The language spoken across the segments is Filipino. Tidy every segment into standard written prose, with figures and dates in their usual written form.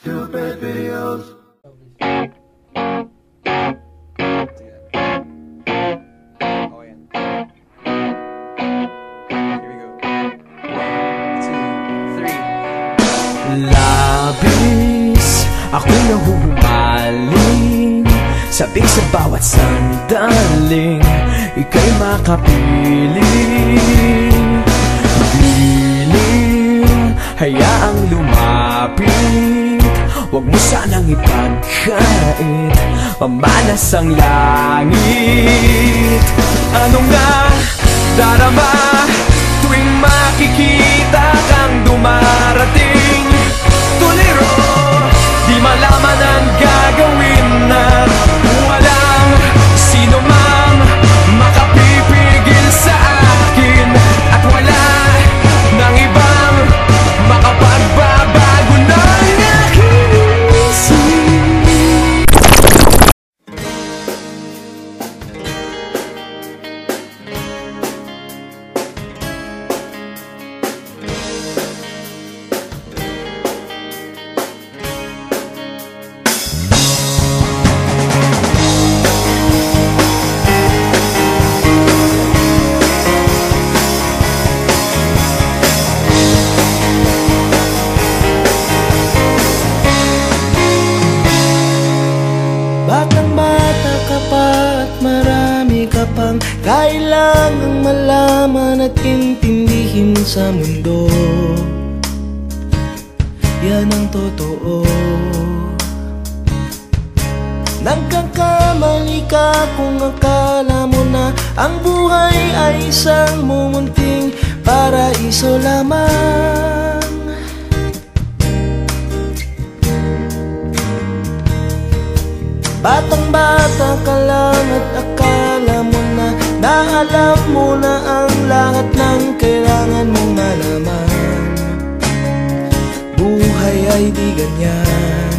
Stupid videos. Labis ako'y nahuhumaling, sabik sa bawat sandaling ika'y makapiling. Piling, hayaang lumapit, huwag mo sanang ipagkait, pamalas ang langit. Ano nga darama tuwing makikita kang dumarating? Tuliro, di malaman ang gagawin at walang sino mang makapipigil sa akin, at wala nang ibang makapagbabago ng aking isip. Batang-bata ka pa at marami ka pang kailangang malaman at intindihin sa mundo. Yan ang totoo. Nagkakamali ka kung akala mo na ang buhay ay isang mumunting paraiso lamang. Batang-bata ka lang at akala mo na alam mo na ang lahat ng kailangan mong malaman. Buhay ay di ganyan.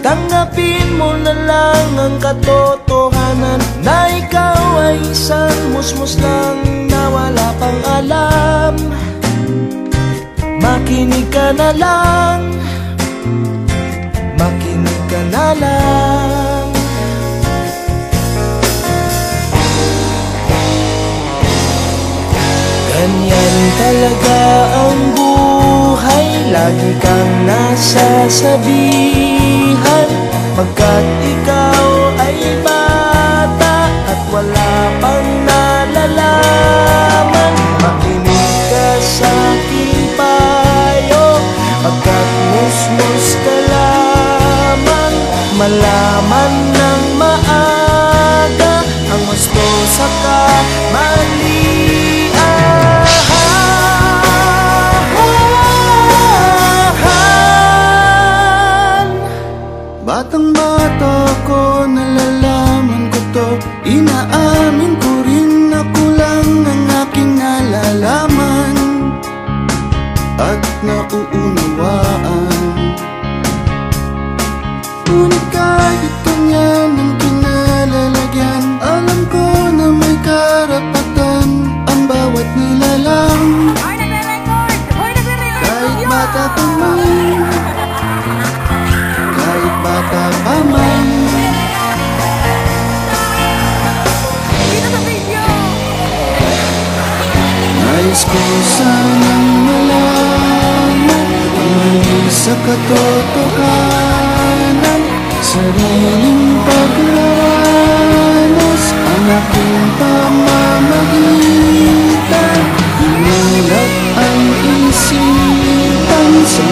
Tanggapin mo na lang ang katotohanan na ikaw ay isang musmus lang na wala pang alam. Makinig ka na lang, makinig ka na lang. Ganyan talaga ang buhay, lagi kang nasasabihan, pagkat ikaw ay bata at wala pang nalalaman. Makinig ka sa aking payo, pagkat musmus ka lamang. Malaman ng maaga ang gusto sa kamalian. Batang-bata ko, nalalaman ko to, inaamin ko rin na kulang ang aking nalalaman at nauunawaan. Ngunit kahit ganyan ang kinalalagyan, alam ko na may karapatan ang bawat nilalang. Kahit bata pa man, kahit bata pa man. Nais ko sanang malaman ang mali sa katotohanan, sariling pagranas ang aking pamamagitan. Inulat ang isipan sa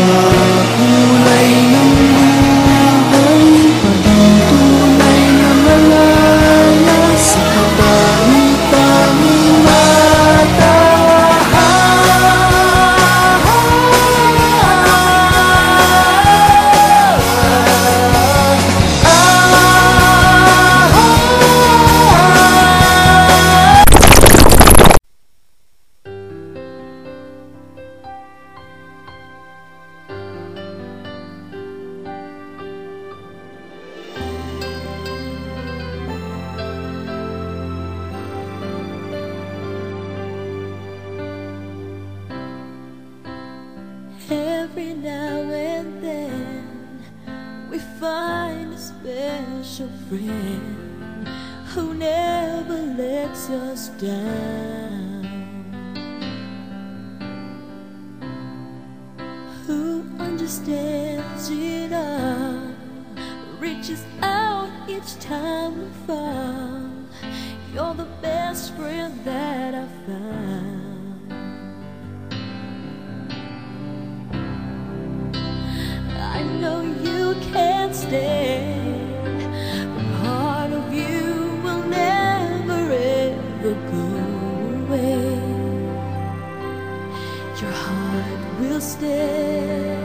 kulay ng buhay, paging tunay na malaya sa kadami-daming mata. now and then we find a special friend who never lets us down, who understands it all, reaches out each time we fall. You're the best friend that I found. I know you can't stay, but part of you will never ever go away. Your heart will stay.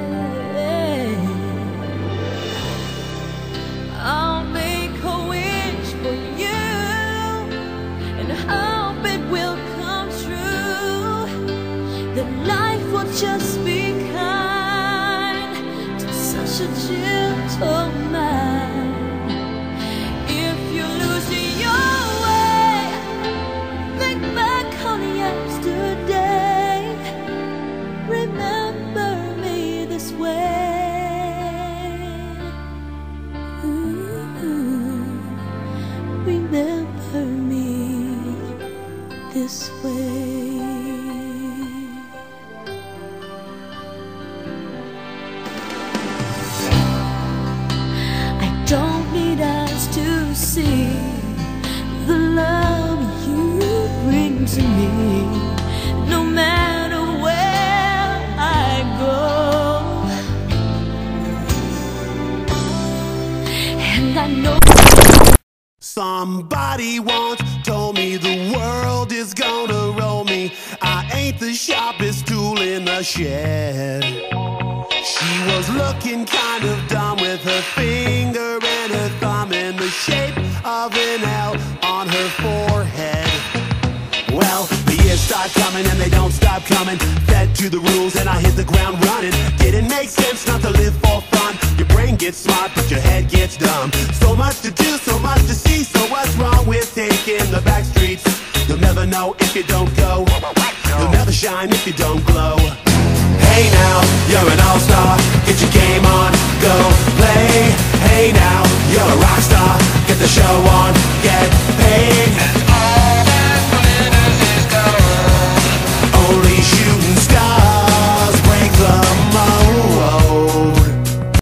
I'll make a wish for you and hope it will come true, that life will just be kind to such a gentle mind. If you lose your way, think back on yesterday, remember me this way. Remember me this way. I don't need eyes to see the love you bring to me, no matter where I go. And I know somebody once told me the world is gonna roll me. I ain't the sharpest tool in the shed. She was looking kind of dumb with her finger and her thumb in the shape of an L on her forehead. Well, the years start coming and they don't stop coming. Fed to the rules and I hit the ground running. Didn't make sense not to live for fun. Your brain gets smart but your head gets dumb. So much to do, so much to see. So what's wrong with taking the back streets? You'll never know if you don't go. You'll never shine if you don't glow. Hey now, you're an all-star. Get your game on, go play. Hey now, you're a rock star. Get the show on, get